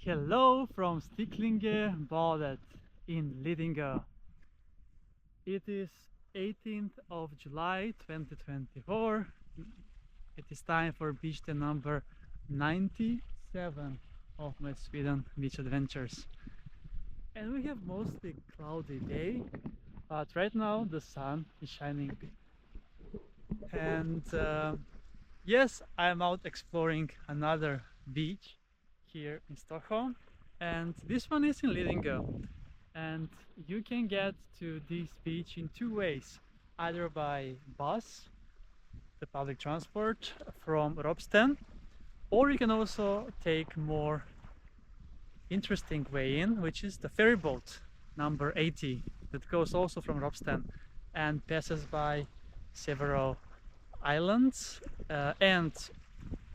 Hello from Sticklingebadet in Lidingö. It is 18th of July 2024. It is time for beach day number 97 of my Sweden beach adventures. And we have mostly cloudy day, but right now the sun is shining. And yes, I'm out exploring another beach here in Stockholm, and this one is in Lidingö. And you can get to this beach in two ways, either by bus, the public transport from Ropsten, or you can also take more interesting way in, which is the ferry boat number 80 that goes also from Ropsten and passes by several islands and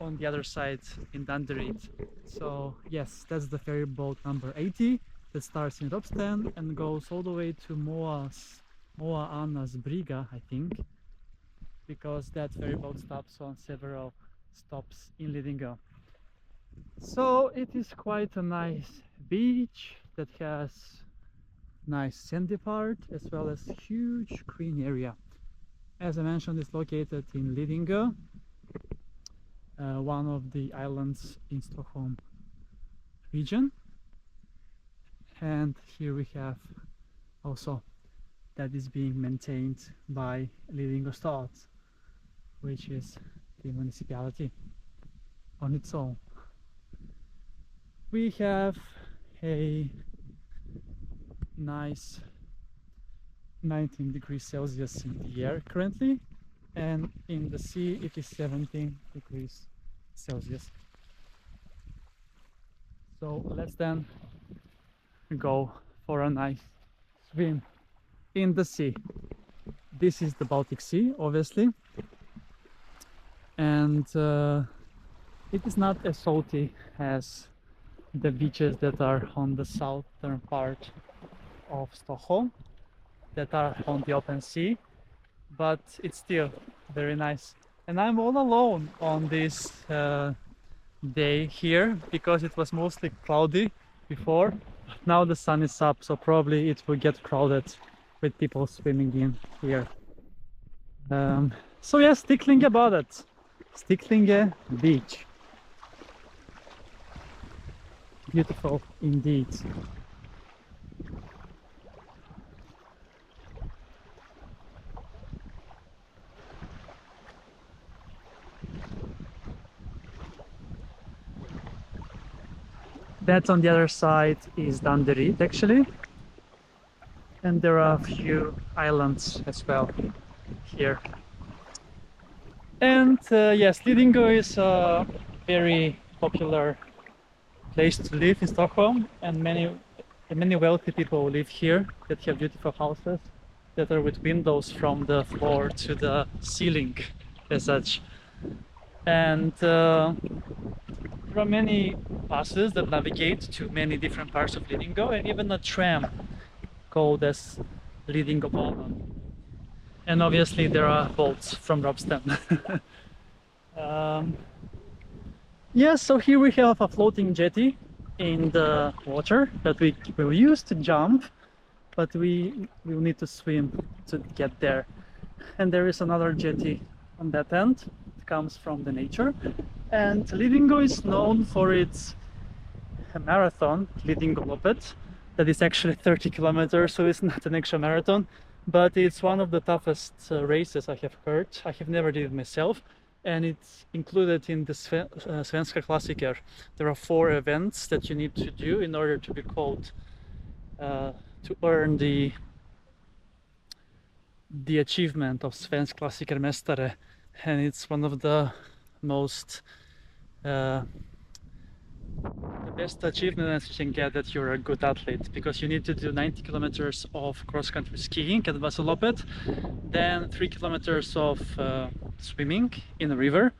on the other side in Danderyd. So yes, that's the ferry boat number 80 that starts in Ropsten and goes all the way to Moa Anna's Brygga, I think, because that ferry boat stops on several stops in Lidingö. So it is quite a nice beach that has nice sandy part as well as huge green area. As I mentioned, it's located in Lidingö, one of the islands in Stockholm region. And here we have also that is being maintained by Lidingö Stad, which is the municipality on its own. We have a nice 19 degrees Celsius in the air currently, and in the sea it is 17 degrees Celsius. So let's then go for a nice swim in the sea. This is the Baltic Sea, obviously, and it is not as salty as the beaches that are on the southern part of Stockholm, that are on the open sea, but it's still very nice. And I'm all alone on this day here because it was mostly cloudy before. Now the sun is up, so probably it will get crowded with people swimming in here. So yes, Sticklingebadet, Sticklinge beach. Beautiful indeed. That on the other side is Danderyd actually, and there are a few islands as well here. And yes, Lidingö is a very popular place to live in Stockholm, and many wealthy people live here that have beautiful houses that are with windows from the floor to the ceiling as such. And there are many buses that navigate to many different parts of Lidingö, and even a tram called as Lidingöbadet. And obviously there are boats from Ropsten. Yeah, so here we have a floating jetty in the water that we will use to jump, but we will need to swim to get there. And there is another jetty on that end. It comes from the nature. And Lidingö is known for its marathon, Lidingöbadet, that is actually 30 kilometers, so it's not an actual marathon, but it's one of the toughest races I have heard. I have never did it myself, and it's included in the Svenska Klassiker. There are 4 events that you need to do in order to be called, to earn the achievement of Svensk Klassikermästare, and it's one of the most the best achievement you can get that you're a good athlete, because you need to do 90 kilometers of cross-country skiing at Vasaloppet, then 3 kilometers of swimming in a river,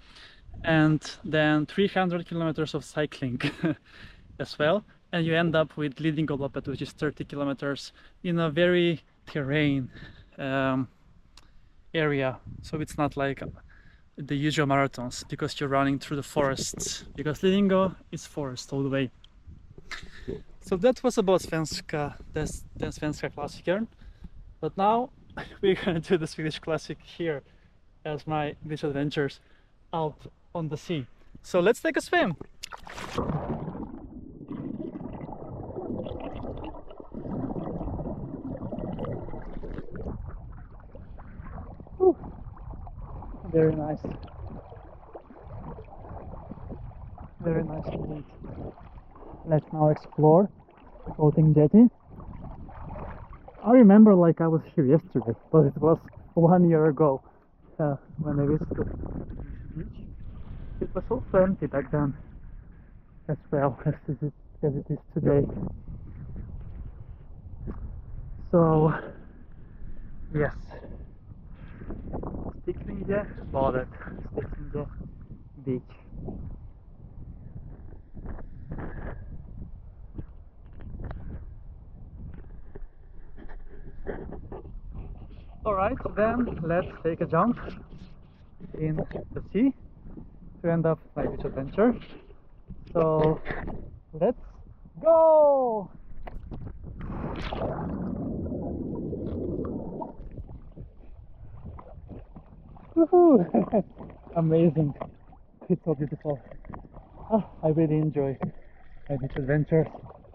and then 300 kilometers of cycling as well, and you end up with Lidingöbadet, which is 30 kilometers in a very terrain area. So it's not like the usual marathons, because you're running through the forests, because Lidingö is forest all the way. So that was about den svenska klassikern. But now we're gonna do the Swedish classic here as my beach adventures out on the sea. So let's take a swim. Whew. Very nice. Very nice indeed. Let's now explore floating jetty. I remember like I was here yesterday, but it was 1 year ago when I visited this beach. It was also empty back then as well as it is today. So yes, Sticklingebadet, Sticklinge beach. Alright, then let's take a jump in the sea to end up my beach adventure. So let's go! Woohoo! Amazing! It's so beautiful. I really enjoy my beach adventures,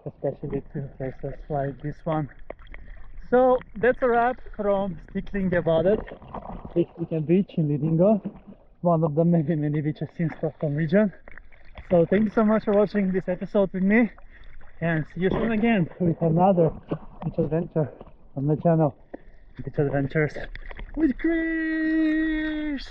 especially to places like this one. So that's a wrap from Sticklingebadet, Sticklinge beach in Lidingö, one of the many beaches in Stockholm region. So thank you so much for watching this episode with me, and see you soon again with another beach adventure on the channel, Beach Adventures with Chris!